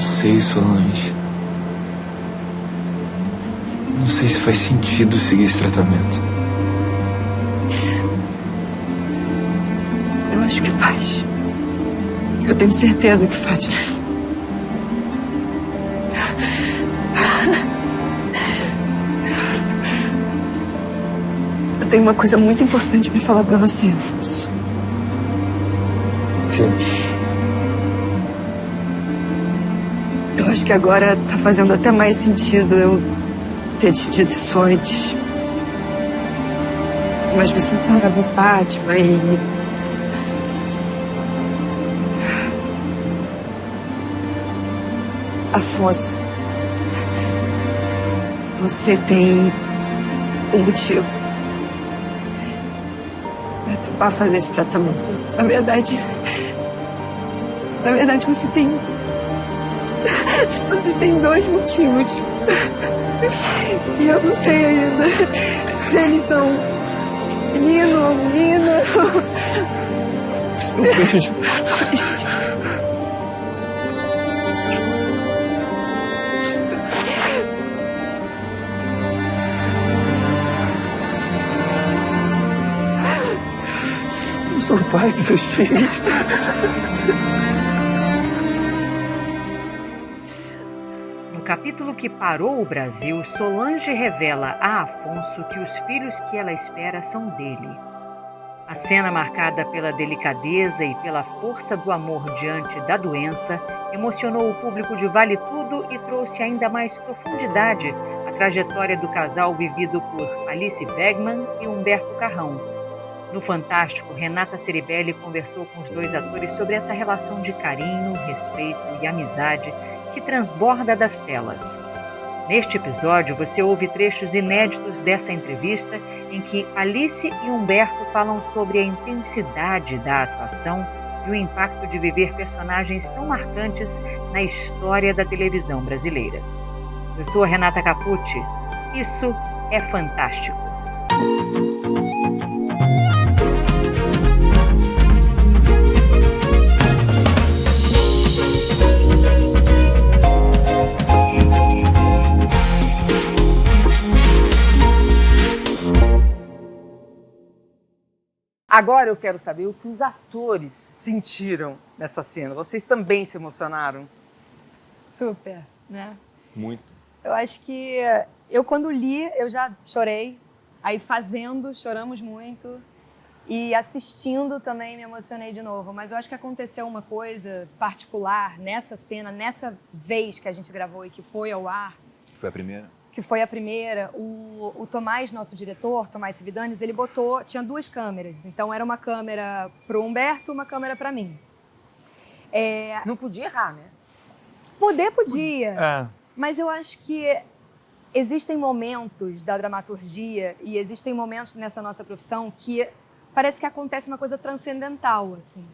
sei, Solange. Não sei se faz sentido seguir esse tratamento. Eu acho que faz. Eu tenho certeza que faz. Eu tenho uma coisa muito importante pra falar pra você, Afonso. Eu acho que agora tá fazendo até mais sentido eu ter te dito isso antes. Mas você estava em Fátima e... Afonso, você tem um motivo pra topar fazer esse tratamento. Na verdade, você tem dois motivos. E eu não sei ainda se eles são menino ou menina. Estou beijo. Eu sou o pai dos seus filhos. No capítulo que parou o Brasil, Solange revela a Afonso que os filhos que ela espera são dele. A cena, marcada pela delicadeza e pela força do amor diante da doença, emocionou o público de Vale Tudo e trouxe ainda mais profundidade à trajetória do casal vivido por Alice Wegman e Humberto Carrão. No Fantástico, Renata Ceribelli conversou com os dois atores sobre essa relação de carinho, respeito e amizade que transborda das telas. Neste episódio, você ouve trechos inéditos dessa entrevista em que Alice e Humberto falam sobre a intensidade da atuação e o impacto de viver personagens tão marcantes na história da televisão brasileira. Eu sou a Renata Capucci. Isso é Fantástico. Agora eu quero saber o que os atores sentiram nessa cena. Vocês também se emocionaram? Super, né? Muito. Eu acho que eu quando li, eu já chorei. Aí fazendo, choramos muito. E assistindo também me emocionei de novo. Mas eu acho que aconteceu uma coisa particular nessa cena, nessa vez que a gente gravou e que foi ao ar. Foi a primeira? Que foi a primeira. O Tomás, nosso diretor, Tomás Cividanes, ele botou... Tinha duas câmeras. Então era uma câmera pro Humberto, uma câmera pra mim. Não podia errar, né? Podia. Mas eu acho que existem momentos da dramaturgia e existem momentos nessa nossa profissão que parece que acontece uma coisa transcendental, assim.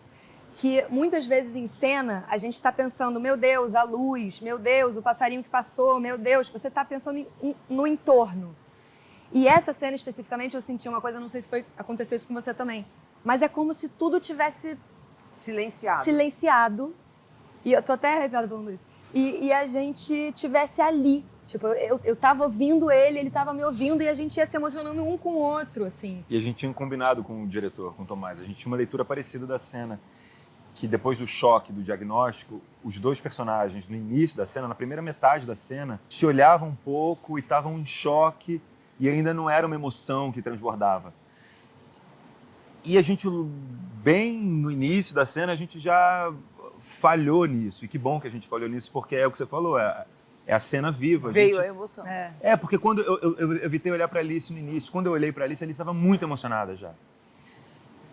Que muitas vezes em cena a gente está pensando, meu Deus, a luz, meu Deus, o passarinho que passou, meu Deus, você está pensando no entorno. E essa cena especificamente eu senti uma coisa, não sei se aconteceu isso com você também, mas é como se tudo tivesse silenciado. E eu tô até arrepiada falando isso. E a gente tivesse ali. Tipo, eu tava ouvindo ele, ele tava me ouvindo e a gente ia se emocionando um com o outro, assim. E a gente tinha combinado com o diretor, com o Tomás, a gente tinha uma leitura parecida da cena. Que depois do choque, do diagnóstico, os dois personagens, no início da cena, na primeira metade da cena, se olhavam um pouco e estavam em choque e ainda não era uma emoção que transbordava. E a gente, bem no início da cena, a gente já falhou nisso. E que bom que a gente falhou nisso, porque é o que você falou, é a cena viva. Veio a emoção. Porque quando eu evitei olhar para Alice no início, quando eu olhei para Alice estava muito emocionada já.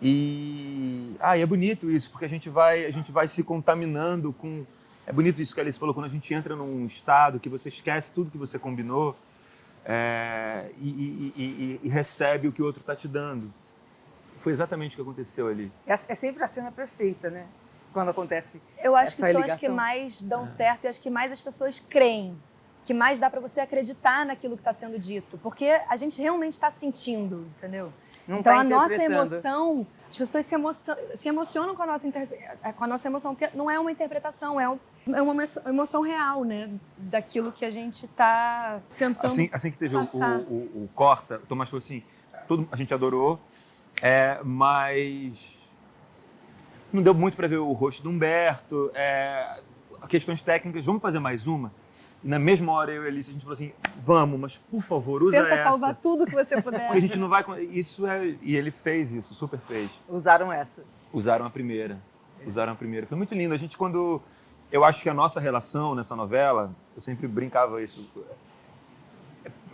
E é bonito isso, porque a gente vai se contaminando com... É bonito isso que a Alice falou, quando a gente entra num estado que você esquece tudo que você combinou e recebe o que o outro está te dando. Foi exatamente o que aconteceu ali. É sempre a cena perfeita, né? Quando acontece eu acho que são ligação. as que mais dão certo e as que mais as pessoas creem. Que mais dá para você acreditar naquilo que está sendo dito. Porque a gente realmente está sentindo, entendeu? Não então tá a nossa interpretando. emoção As pessoas se emocionam com a nossa emoção, porque não é uma interpretação, é uma emoção real, né? Daquilo que a gente está tentando Assim que teve passar. o corta, o Tomás falou assim, a gente adorou, mas não deu muito para ver o rosto do Humberto, questões técnicas, vamos fazer mais uma? Na mesma hora eu e a Alice, a gente falou assim, vamos, mas por favor, usa Tenta essa. salvar tudo que você puder. Porque a gente não vai... E ele fez isso, super fez. Usaram essa. Usaram a primeira. Foi muito lindo. A gente, quando... Eu acho que a nossa relação nessa novela, eu sempre brincava isso,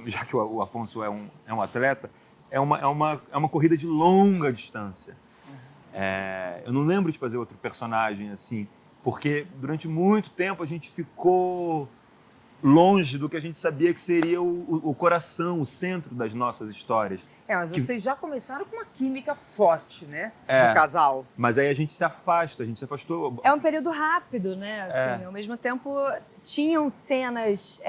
já que o Afonso é um atleta, é uma corrida de longa distância. Eu não lembro de fazer outro personagem assim, porque durante muito tempo a gente ficou longe do que a gente sabia que seria o coração, o centro das nossas histórias. Mas vocês já começaram com uma química forte, né? É. Do casal. Mas aí a gente se afastou. É um período rápido, né? Assim, ao mesmo tempo, tinham cenas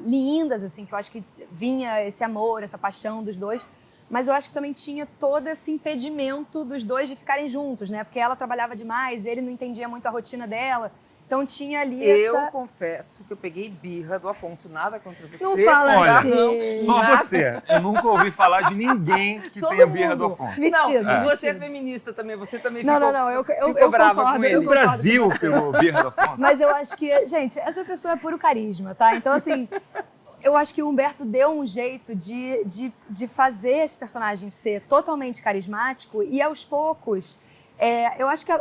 lindas, assim, que eu acho que vinha esse amor, essa paixão dos dois. Mas eu acho que também tinha todo esse impedimento dos dois de ficarem juntos, né? Porque ela trabalhava demais, ele não entendia muito a rotina dela. Então tinha ali Eu confesso que eu peguei birra do Afonso, nada contra você. Não fala Olha, assim. só você. Eu nunca ouvi falar de ninguém que Todo tenha birra do mundo. Afonso. Mentira, Não, você é mentira. feminista também, você também Não, ficou, não, eu ficou brava concordo, com ele. eu O concordo. Brasil pegou birra do Afonso. Mas eu acho que, gente, essa pessoa é puro carisma, tá? Então, assim, eu acho que o Humberto deu um jeito de fazer esse personagem ser totalmente carismático e, aos poucos, eu acho que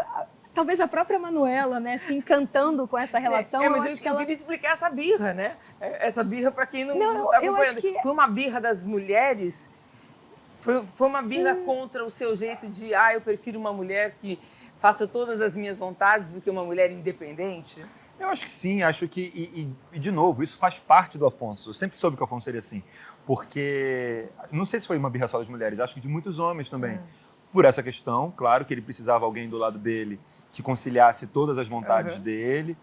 talvez a própria Manuela, né, se encantando com essa relação, eu Mas acho que ela... queria explicar essa birra, né? Essa birra, para quem não Não, tá eu acompanhando. acho que- Foi uma birra das mulheres? Foi uma birra contra o seu jeito de, eu prefiro uma mulher que faça todas as minhas vontades do que uma mulher independente? Eu acho que sim, acho que, e de novo, isso faz parte do Afonso. Eu sempre soube que o Afonso seria assim, porque, não sei se foi uma birra só das mulheres, acho que de muitos homens também. Por essa questão, claro que ele precisava de alguém do lado dele que conciliasse todas as vontades dele.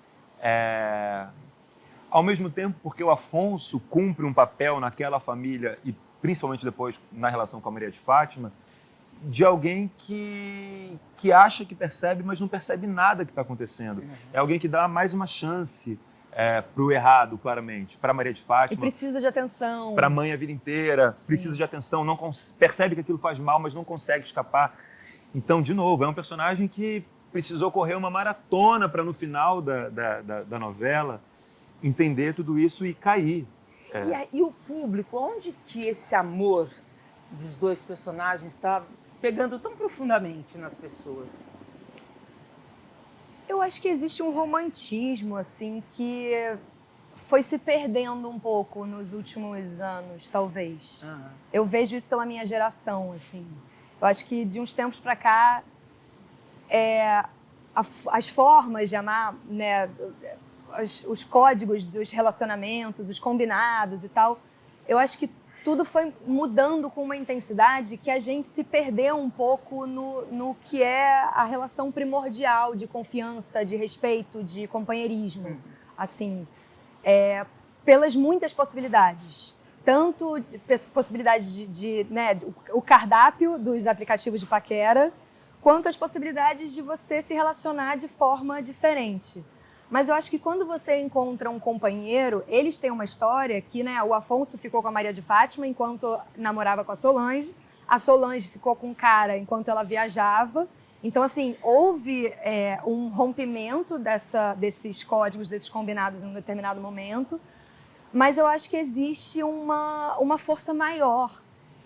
Ao mesmo tempo, porque o Afonso cumpre um papel naquela família, e principalmente depois na relação com a Maria de Fátima, de alguém que acha que percebe, mas não percebe nada que está acontecendo. É alguém que dá mais uma chance para o errado, claramente. Para Maria de E Fátima, precisa de atenção. para a mãe a vida inteira, precisa de atenção, não percebe que aquilo faz mal, mas não consegue escapar. Então, de novo, é um personagem que precisou correr uma maratona para, no final da novela, entender tudo isso e cair. E o público, onde que esse amor dos dois personagens está pegando tão profundamente nas pessoas? Eu acho que existe um romantismo, assim, que foi se perdendo um pouco nos últimos anos, talvez. Eu vejo isso pela minha geração, assim. Eu acho que de uns tempos para cá, as formas de amar, né, os códigos dos relacionamentos, os combinados e tal, eu acho que tudo foi mudando com uma intensidade que a gente se perdeu um pouco no que é a relação primordial de confiança, de respeito, de companheirismo, assim, pelas muitas possibilidades. Tanto possibilidades né, o cardápio dos aplicativos de paquera, quanto as possibilidades de você se relacionar de forma diferente. Mas eu acho que quando você encontra um companheiro, eles têm uma história que, né, o Afonso ficou com a Maria de Fátima enquanto namorava com a Solange ficou com o cara enquanto ela viajava. Então, assim, houve um rompimento desses códigos, desses combinados em um determinado momento, mas eu acho que existe uma força maior.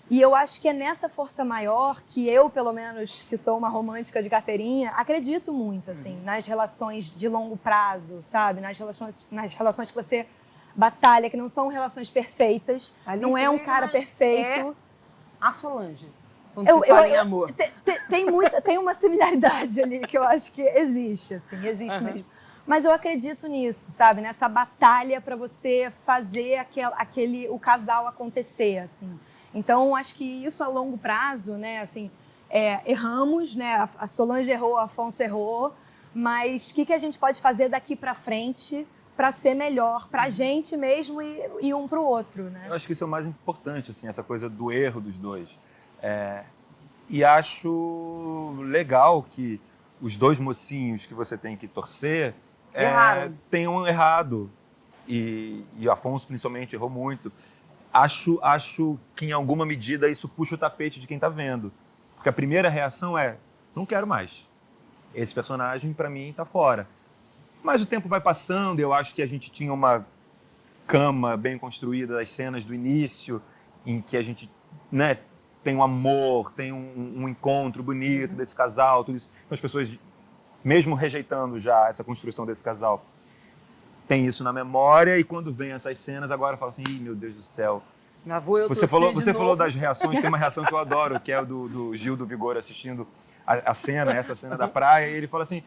E eu acho que é nessa força maior que eu, pelo menos, que sou uma romântica de carteirinha, acredito muito, assim, nas relações de longo prazo, sabe? Nas relações que você batalha, que não são relações perfeitas, não é um cara perfeito. A Solange, quando se fala em amor. Tem uma similaridade ali que eu acho que existe, assim, existe mesmo. Mas eu acredito nisso, sabe? Nessa batalha para você fazer o casal acontecer, assim. Então, acho que isso a longo prazo, né, assim, erramos, né, a Solange errou, o Afonso errou, mas o que a gente pode fazer daqui para frente para ser melhor para a gente mesmo e um para o outro, né? Eu acho que isso é o mais importante, assim, essa coisa do erro dos dois. E acho legal que os dois mocinhos que você tem que torcer tenham errado. E o Afonso, principalmente, errou muito. Acho que, em alguma medida, isso puxa o tapete de quem está vendo. Porque a primeira reação é, não quero mais. Esse personagem, para mim, está fora. Mas o tempo vai passando, eu acho que a gente tinha uma cama bem construída das cenas do início, em que a gente, né, tem um amor, tem um encontro bonito desse casal, tudo isso. Então as pessoas, mesmo rejeitando já essa construção desse casal, tem isso na memória, e quando vem essas cenas, agora fala assim, ih, meu Deus do céu. Você falou das reações, tem uma reação que eu adoro, que é do Gil do Vigor assistindo essa cena da praia, e ele fala assim,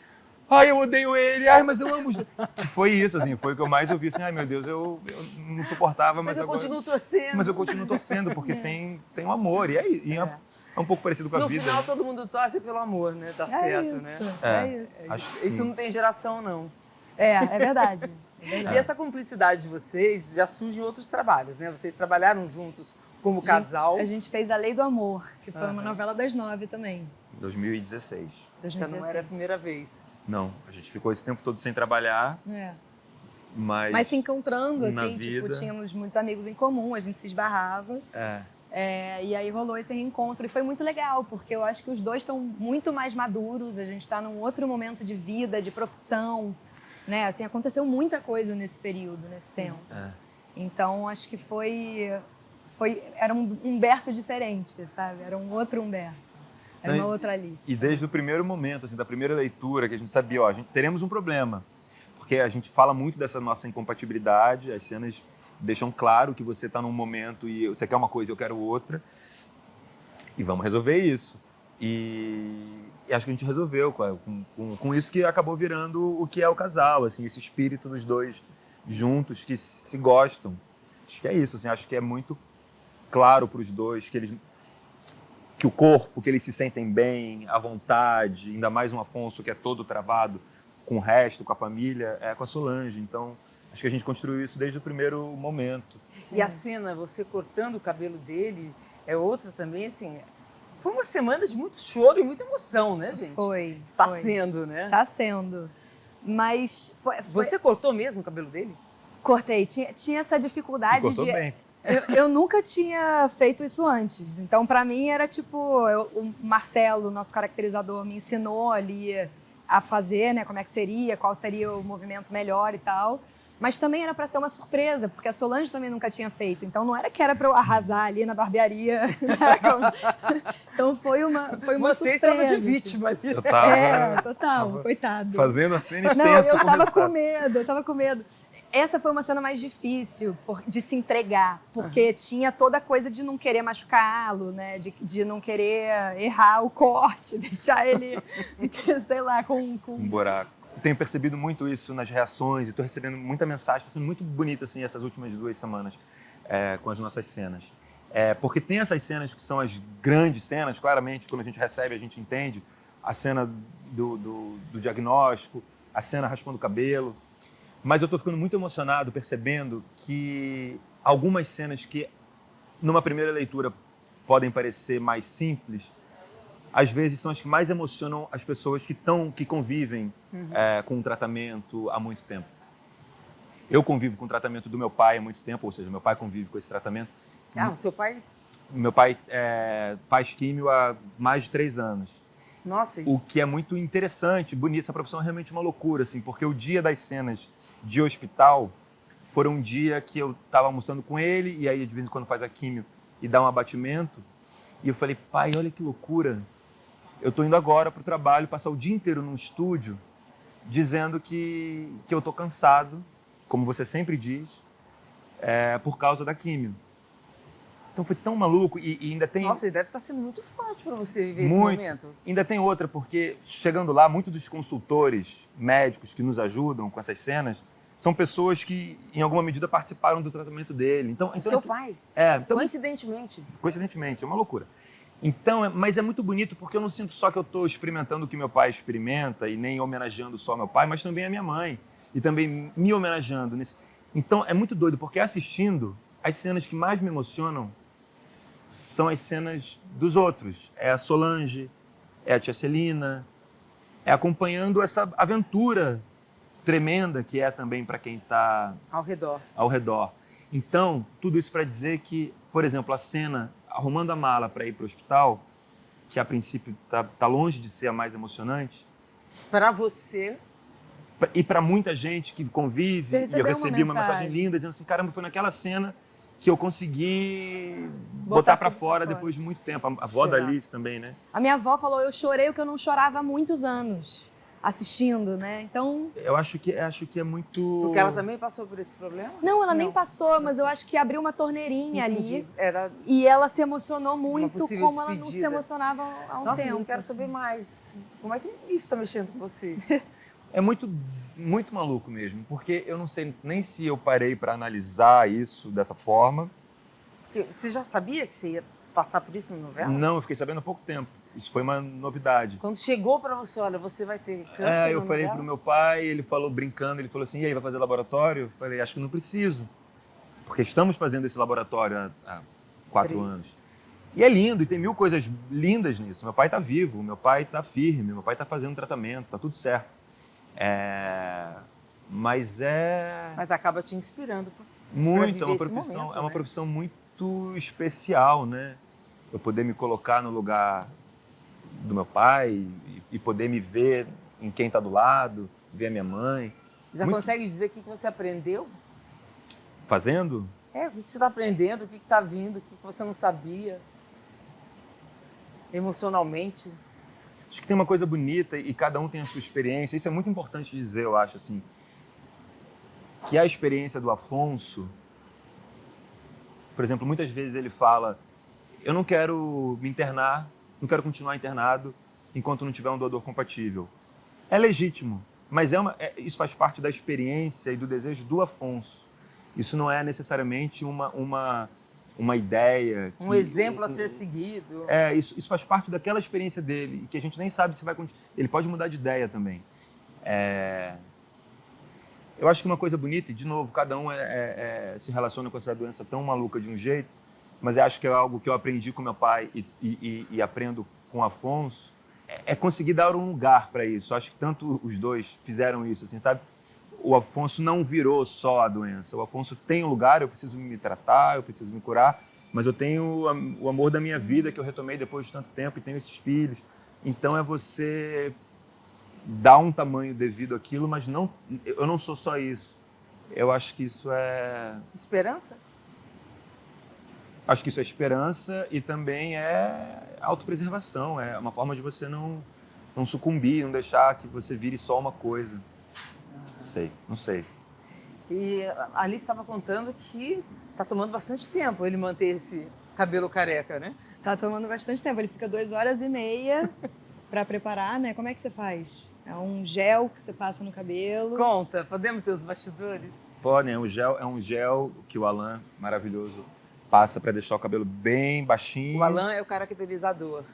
ai, eu odeio ele, ai, mas eu amo os dois. Foi isso, assim, foi o que eu mais ouvi, assim, ai, meu Deus, eu não suportava, mas eu agora... continuo torcendo. Mas eu continuo torcendo, porque tem um amor, e é um pouco parecido com a vida. No final, né? todo mundo torce pelo amor, né? Dá certo, isso, né? É isso. Acho que Isso sim. não tem geração, não. É verdade. E essa cumplicidade de vocês já surge em outros trabalhos, né? Vocês trabalharam juntos como casal. A gente fez A Lei do Amor, que foi uma novela das 9 também. 2016. Já não era a primeira vez. Não, a gente ficou esse tempo todo sem trabalhar, mas se encontrando, na assim, tipo, vida... tínhamos muitos amigos em comum, a gente se esbarrava. E aí rolou esse reencontro e foi muito legal, porque eu acho que os dois estão muito mais maduros, a gente está num outro momento de vida, de profissão, né? Assim, aconteceu muita coisa nesse período, nesse tempo. Então, acho que era um Humberto diferente, sabe? Era um outro Humberto. Era uma outra Alice. E desde o primeiro momento, assim, da primeira leitura, que a gente sabia, teremos um problema. Porque a gente fala muito dessa nossa incompatibilidade, as cenas deixam claro que você está num momento e você quer uma coisa e eu quero outra. E vamos resolver isso. E acho que a gente resolveu com isso, que acabou virando o que é o casal, assim, esse espírito dos dois juntos que se gostam. Acho que é isso, assim, acho que é muito claro para os dois que o corpo, que eles se sentem bem, à vontade, ainda mais um Afonso que é todo travado com o resto, com a família, é com a Solange. Então, acho que a gente construiu isso desde o primeiro momento. Sim. E a cena, você cortando o cabelo dele, é outra também, assim... Foi uma semana de muito choro e muita emoção, né, gente? Foi. Sendo, né? Está sendo. Mas... Você cortou mesmo o cabelo dele? Cortei. Tinha essa dificuldade cortou de... bem. Eu nunca tinha feito isso antes. Então, para mim, era tipo... o Marcelo, nosso caracterizador, me ensinou ali a fazer, né? Como é que seria, qual seria o movimento melhor e tal. Mas também era para ser uma surpresa, porque a Solange também nunca tinha feito. Então, não era que era para eu arrasar ali na barbearia. Então, foi uma Você surpresa. estava de vítima ali. Eu tava, Total, coitado. fazendo a cena e Não, tenso eu com o tava resultado. com medo. Essa foi uma cena mais difícil de se entregar, porque tinha toda a coisa de não querer machucá-lo, né? De não querer errar o corte, deixar ele, sei lá, com um buraco. Eu tenho percebido muito isso nas reações e estou recebendo muita mensagem. Está sendo muito bonita, assim, essas últimas 2 semanas com as nossas cenas. Porque tem essas cenas que são as grandes cenas, claramente, quando a gente recebe, a gente entende. A cena do diagnóstico, a cena raspando o cabelo. Mas eu estou ficando muito emocionado percebendo que algumas cenas que, numa primeira leitura, podem parecer mais simples, às vezes são as que mais emocionam as pessoas que convivem com o tratamento há muito tempo. Eu convivo com o tratamento do meu pai há muito tempo, ou seja, meu pai convive com esse tratamento. Ah, o seu pai? Meu pai faz químio há mais de 3 anos. Nossa. O que é muito interessante, bonito. Essa profissão é realmente uma loucura, assim, porque o dia das cenas de hospital foram um dia que eu estava almoçando com ele, e aí de vez em quando faz a químio e dá um abatimento. E eu falei, pai, olha que loucura. Eu estou indo agora para o trabalho, passar o dia inteiro num estúdio, dizendo que eu estou cansado, como você sempre diz, por causa da químio. Então foi tão maluco e ainda tem... Nossa, e deve estar sendo muito forte para você viver esse momento. Ainda tem outra, porque chegando lá, muitos dos consultores médicos que nos ajudam com essas cenas são pessoas que, em alguma medida, participaram do tratamento dele. Então, seu pai? Então, coincidentemente. Coincidentemente, é uma loucura. Então, mas é muito bonito porque eu não sinto só que eu estou experimentando o que meu pai experimenta e nem homenageando só meu pai, mas também a minha mãe e também me homenageando. Então, é muito doido, porque assistindo, as cenas que mais me emocionam são as cenas dos outros. É a Solange, é a tia Celina, é acompanhando essa aventura tremenda que é também para quem está ao redor. Então, tudo isso para dizer que, por exemplo, a cena arrumando a mala para ir para o hospital, que a princípio tá longe de ser a mais emocionante. Para você. E para muita gente que convive, e eu recebi uma mensagem linda dizendo assim, caramba, foi naquela cena que eu consegui botar para fora depois de muito tempo. A avó da Alice também, né? A minha avó falou, eu chorei o que eu não chorava há muitos anos assistindo, né? Então... Eu acho que é muito... Porque ela também passou por esse problema? Não, ela nem passou, mas eu acho que abriu uma torneirinha ali. Era... E ela se emocionou muito como despedida. Ela não se emocionava há um Nossa, tempo. Eu quero saber mais. Como é que isso está mexendo com você? É muito maluco mesmo, porque eu não sei nem se eu parei para analisar isso dessa forma. Você já sabia que você ia passar por isso na novela? Não, eu fiquei sabendo há pouco tempo. Isso foi uma novidade. Quando chegou para você, olha, você vai ter câncer eu falei pro meu pai, ele falou brincando, ele falou assim, e aí, vai fazer laboratório? Eu falei, acho que não preciso, porque estamos fazendo esse laboratório há 4 anos. E é lindo, e tem 1000 coisas lindas nisso. Meu pai está vivo, meu pai está firme, meu pai está fazendo tratamento, está tudo certo. Mas acaba te inspirando. Muito, é uma profissão muito especial, né? Eu poder me colocar no lugar do meu pai e poder me ver em quem está do lado, ver a minha mãe. Já consegue dizer o que você aprendeu? Fazendo? O que você está aprendendo, o que está vindo, o que você não sabia emocionalmente. Acho que tem uma coisa bonita e cada um tem a sua experiência. Isso é muito importante dizer, eu acho, assim, que a experiência do Afonso, por exemplo, muitas vezes ele fala, eu não quero me internar, não quero continuar internado enquanto não tiver um doador compatível. É legítimo, mas isso faz parte da experiência e do desejo do Afonso. Isso não é necessariamente uma ideia. Um exemplo a ser seguido. Isso faz parte daquela experiência dele, que a gente nem sabe se vai continuar. Ele pode mudar de ideia também. Eu acho que uma coisa bonita, e de novo, cada um se relaciona com essa doença tão maluca de um jeito, mas eu acho que é algo que eu aprendi com meu pai e aprendo com o Afonso, é conseguir dar um lugar para isso. Eu acho que tanto os dois fizeram isso, assim, sabe? O Afonso não virou só a doença. O Afonso tem um lugar, eu preciso me tratar, eu preciso me curar, mas eu tenho o amor da minha vida que eu retomei depois de tanto tempo e tenho esses filhos. Então é você dar um tamanho devido àquilo, mas eu não sou só isso. Eu acho que isso é... Esperança? Acho que isso é esperança e também é autopreservação. É uma forma de você não sucumbir, não deixar que você vire só uma coisa. Não sei. E a Alice estava contando que está tomando bastante tempo ele manter esse cabelo careca, né? Tá tomando bastante tempo. Ele fica 2h30 para preparar, né? Como é que você faz? É um gel que você passa no cabelo? Conta, podemos ter os bastidores? Podem, é um gel que o Alan, maravilhoso, passa para deixar o cabelo bem baixinho. O Alan é o caracterizador.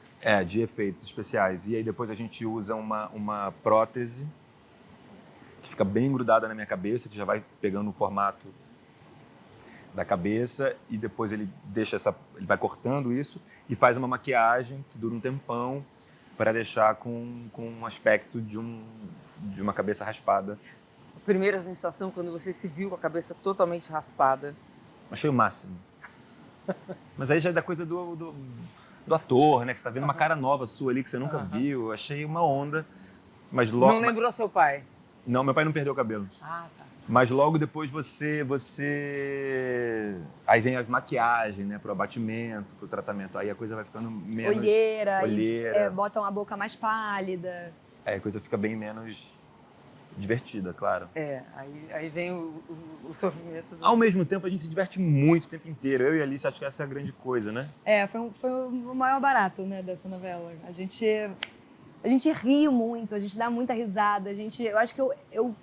De efeitos especiais. E aí depois a gente usa uma prótese que fica bem grudada na minha cabeça, que já vai pegando o formato da cabeça e depois ele ele vai cortando isso e faz uma maquiagem que dura um tempão para deixar com um aspecto de uma cabeça raspada. A primeira sensação quando você se viu com a cabeça totalmente raspada? Achei o máximo. Mas aí já é da coisa do ator, né? Que você está vendo uma cara nova sua ali que você nunca viu. Achei uma onda. Mas logo... Não lembrou seu pai? Não, meu pai não perdeu o cabelo. Tá. Mas logo depois você... Aí vem a maquiagem, né? Pro abatimento, pro tratamento. Aí a coisa vai ficando menos... Olheira. Botam a boca mais pálida. A coisa fica bem menos divertida, claro. Aí vem o sofrimento. Ao mesmo tempo, a gente se diverte muito o tempo inteiro. Eu e a Alice, acho que essa é a grande coisa, né? Foi o maior barato, né, dessa novela. A gente ri muito, a gente dá muita risada. Eu acho que eu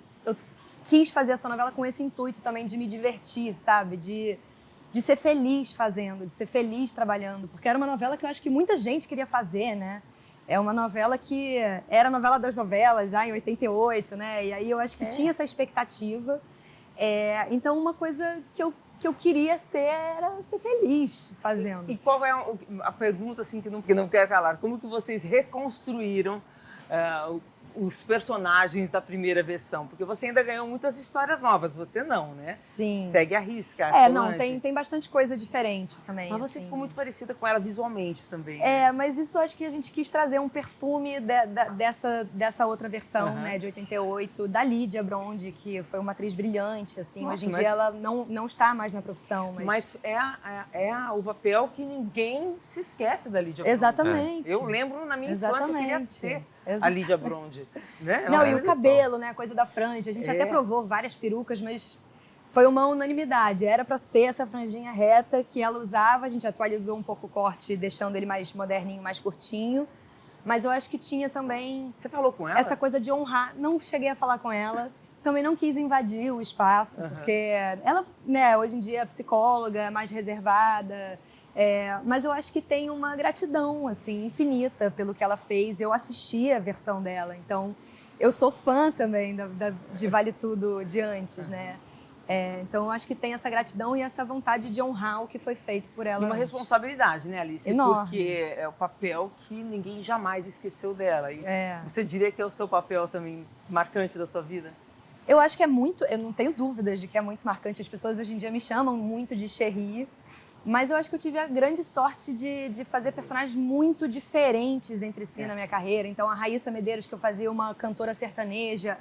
quis fazer essa novela com esse intuito também de me divertir, sabe? De ser feliz fazendo, de ser feliz trabalhando. Porque era uma novela que eu acho que muita gente queria fazer, né? É uma novela que era a novela das novelas já em 88, né? E aí eu acho que tinha essa expectativa. Então uma coisa que que eu queria era ser feliz fazendo. E qual é a pergunta assim que não quer calar? Como que vocês reconstruíram os personagens da primeira versão? Porque você ainda ganhou muitas histórias novas, você não, né? Sim. Segue a risca, Não, Solange. tem bastante coisa diferente também. Mas você assim. ficou muito parecida com ela visualmente também. Mas isso acho que a gente quis trazer um perfume dessa outra versão, né, de 88, da Lídia Brondi, que foi uma atriz brilhante, assim. Nossa, hoje em dia ela não está mais na profissão, Mas o papel que ninguém se esquece da Lídia Brondi. Exatamente. Eu lembro na minha infância, eu queria ser a Lídia Brondi. Né? Não, e o cabelo, né, a coisa da franja. A gente até provou várias perucas, mas foi uma unanimidade. Era para ser essa franjinha reta que ela usava. A gente atualizou um pouco o corte, deixando ele mais moderninho, mais curtinho. Mas eu acho que tinha também... Você falou com ela? Essa coisa de honrar. Não cheguei a falar com ela. Também não quis invadir o espaço, porque ela, né, hoje em dia é psicóloga, mais reservada. Mas eu acho que tem uma gratidão, assim, infinita pelo que ela fez. Eu assisti a versão dela, então eu sou fã também de Vale Tudo de antes, né? Então eu acho que tem essa gratidão e essa vontade de honrar o que foi feito por ela. E uma antes. responsabilidade, né, Alice? Enorme. Porque é o papel que ninguém jamais esqueceu dela. E você diria que é o seu papel também marcante da sua vida? Eu acho que é muito, eu não tenho dúvidas de que é muito marcante. As pessoas hoje em dia me chamam muito de Cherry. Mas eu acho que eu tive a grande sorte de fazer personagens muito diferentes entre si na minha carreira. Então, a Raíssa Medeiros, que eu fazia uma cantora sertaneja,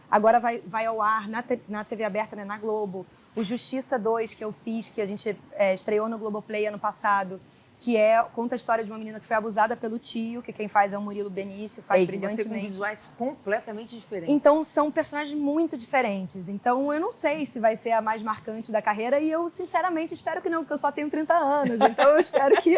agora vai ao ar na TV aberta, né, na Globo. O Justiça 2, que eu fiz, que a gente estreou no Globoplay ano passado, que conta a história de uma menina que foi abusada pelo tio, que quem faz é o Murilo Benício, faz brilhantemente. Você com visuais completamente diferentes. Então, são personagens muito diferentes. Então, eu não sei se vai ser a mais marcante da carreira e eu, sinceramente, espero que não, porque eu só tenho 30 anos. Então, eu espero que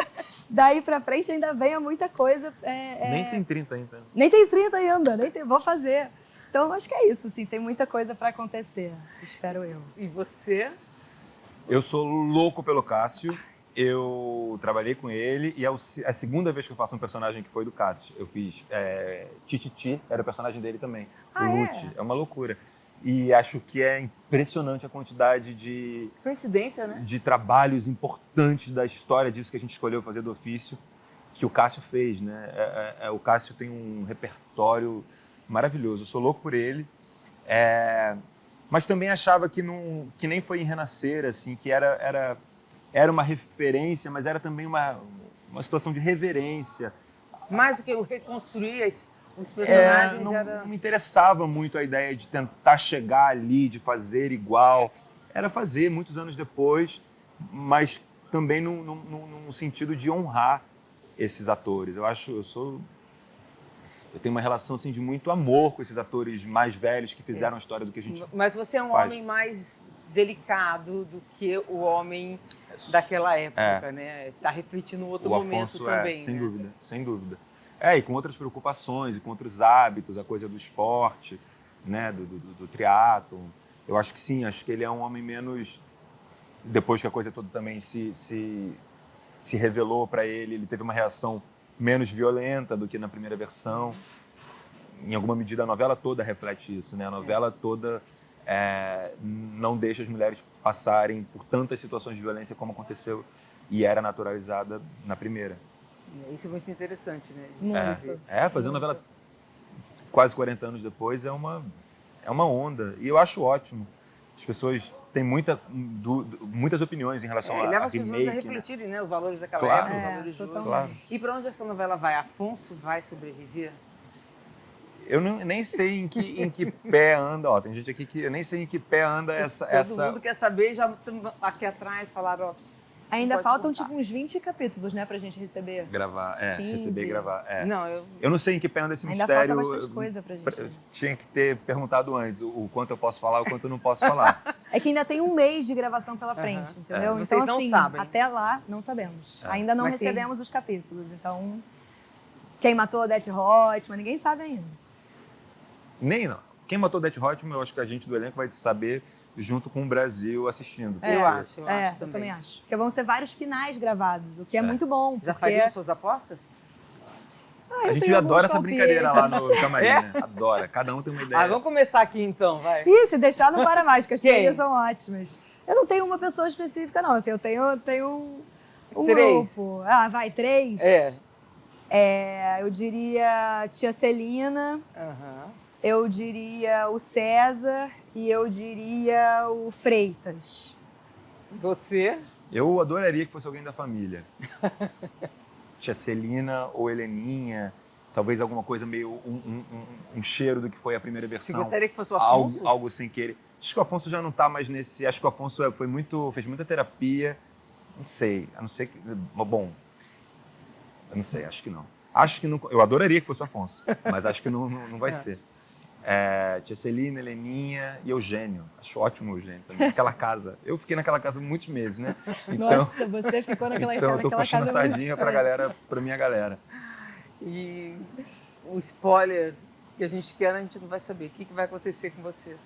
daí pra frente ainda venha muita coisa. Nem tem 30 ainda. Nem tenho 30 ainda, vou fazer. Então, acho que é isso, assim, tem muita coisa pra acontecer, espero eu. E você? Eu sou louco pelo Cássio. Eu trabalhei com ele e é a segunda vez que eu faço um personagem que foi do Cássio. Eu fiz Tititi, era o personagem dele também. O Lute. É uma loucura. E acho que é impressionante a quantidade de... Coincidência, né? De trabalhos importantes da história disso que a gente escolheu fazer do ofício, que o Cássio fez, né? O Cássio tem um repertório maravilhoso. Eu sou louco por ele. Mas também achava que nem foi em Renascer, assim, que era uma referência, mas era também uma situação de reverência. Mais do que eu reconstruir os personagens, não me interessava muito a ideia de tentar chegar ali, de fazer igual. Era fazer muitos anos depois, mas também num sentido de honrar esses atores. Eu tenho uma relação assim, de muito amor com esses atores mais velhos que fizeram a história do que a gente Mas você é um faz. homem mais delicado do que o homem daquela época, né? Está refletindo outro momento Afonso, também, sem né? dúvida, sem dúvida. E com outras preocupações, e com outros hábitos, a coisa do esporte, né? do triatlon. Eu acho que sim, acho que ele é um homem menos... Depois que a coisa toda também se revelou para ele teve uma reação menos violenta do que na primeira versão. Em alguma medida, a novela toda reflete isso, né? A novela toda não deixa as mulheres passarem por tantas situações de violência como aconteceu e era naturalizada na primeira. Isso é muito interessante, né? Muito. Fazer uma novela quase 40 anos depois é uma onda. E eu acho ótimo. As pessoas têm muitas opiniões em relação a leva as remake. pessoas a refletirem, né? Os valores daquela Claro. época, os valores de hoje. totalmente. Claro. E para onde essa novela vai? Afonso vai sobreviver? Eu nem sei em que pé anda. Ó, tem gente aqui que eu nem sei em que pé anda essa... Todo mundo quer saber, já aqui atrás falaram... Ó, Ainda pode faltam contar. tipo uns 20 capítulos, né, pra gente receber. Gravar, 15. receber e gravar. Não, Eu não sei em que pé anda esse Ainda mistério. falta bastante coisa pra gente. Eu tinha que ter perguntado antes o quanto eu posso falar, o quanto eu não posso falar. É que ainda tem um mês de gravação pela frente, entendeu? Vocês então, não assim, sabem. até lá, não sabemos. Ainda não Mas recebemos os capítulos. Então, quem matou Odete Roitman, ninguém sabe ainda. Nem não. Quem matou Odete Roitman, eu acho que a gente do elenco vai saber junto com o Brasil assistindo. Eu acho Eu também acho. Porque vão ser vários finais gravados, o que é muito bom. Já porque... fariam suas apostas? A gente tenho adora alguns essa brincadeira lá palpites. no camarim, né? Adora. Cada um tem uma ideia. Vamos começar aqui então, vai. Ih, se deixar não para mais, porque as Quem? teorias são ótimas. Eu não tenho uma pessoa específica, não. Assim, eu tenho um 3. grupo. Ah, vai, 3? Eu diria tia Celina, Aham. eu diria o César e eu diria o Freitas. Você? Eu adoraria que fosse alguém da família. Tia Celina ou Heleninha, talvez alguma coisa meio um cheiro do que foi a primeira Você versão. gostaria que fosse o Afonso? Algo sem querer. Acho que o Afonso já não tá mais nesse... Acho que o Afonso fez muita terapia. Não sei, a não ser que... Bom, eu não sei, acho que não. Acho que não... Eu adoraria que fosse o Afonso, mas acho que não vai ser. Tia Celina, Heleninha e Eugênio. Acho ótimo o Eugênio também. Aquela casa. Eu fiquei naquela casa muitos meses, né? Então, Nossa, você ficou naquela então eu tô puxando a casa sardinha pra minha galera. E o spoiler que a gente quer, a gente não vai saber. O que vai acontecer com você?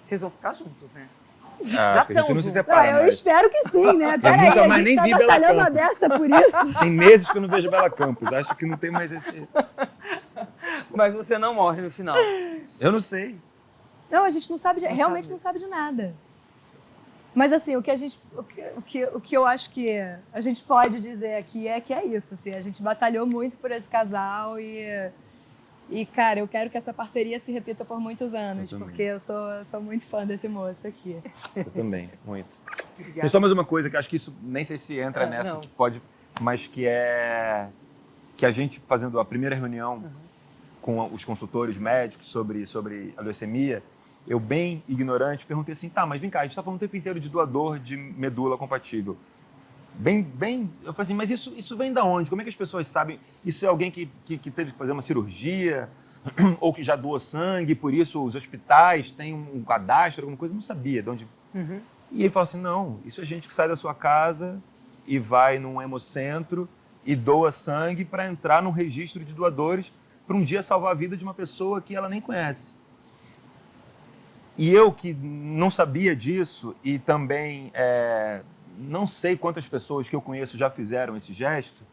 Vocês vão ficar juntos, né? Acho que a gente não se Não, separa eu mais. espero que sim, né? Peraí, nunca a mais gente nem tá vi Bela batalhando a Campos. beça por isso. Tem meses que eu não vejo Bela Campos. Acho que não tem mais esse... Mas você não morre no final. Eu não sei. Não, a gente não sabe, realmente sabe. não sabe de nada. Mas assim, o que eu acho que a gente pode dizer aqui é que é isso, assim, a gente batalhou muito por esse casal e cara, eu quero que essa parceria se repita por muitos anos, Eu também. porque eu sou muito fã desse moço aqui. Eu também, muito. Obrigada. Tem só mais uma coisa que acho que isso nem sei se entra nessa, não. que pode, mas que é que a gente fazendo a primeira reunião com os consultores médicos sobre a leucemia, eu bem ignorante perguntei assim, tá, mas vem cá, a gente está falando o tempo inteiro de doador de medula compatível. Eu falei assim, mas isso vem da onde? Como é que as pessoas sabem? Isso é alguém que teve que fazer uma cirurgia ou que já doou sangue, por isso os hospitais têm um cadastro, alguma coisa? Eu não sabia de onde... E ele falou assim, não, isso é gente que sai da sua casa e vai num hemocentro e doa sangue para entrar num registro de doadores para um dia salvar a vida de uma pessoa que ela nem conhece. E eu que não sabia disso e também não sei quantas pessoas que eu conheço já fizeram esse gesto,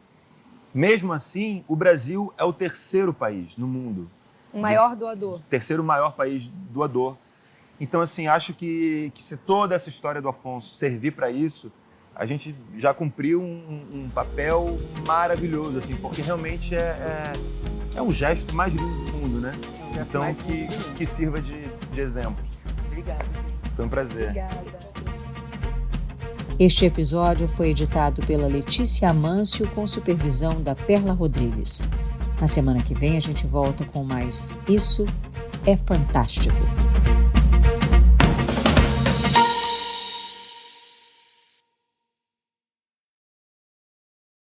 mesmo assim, o Brasil é o terceiro país no mundo. O maior doador. Terceiro maior país doador. Então, assim, acho que se toda essa história do Afonso servir para isso, a gente já cumpriu um papel maravilhoso, assim, porque realmente é um gesto mais lindo do mundo, né? um gesto Então, mais lindo do mundo. que sirva de exemplo. Obrigada, gente. Foi um prazer. Obrigada. Este episódio foi editado pela Letícia Amâncio com supervisão da Perla Rodrigues. Na semana que vem a gente volta com mais Isso é Fantástico.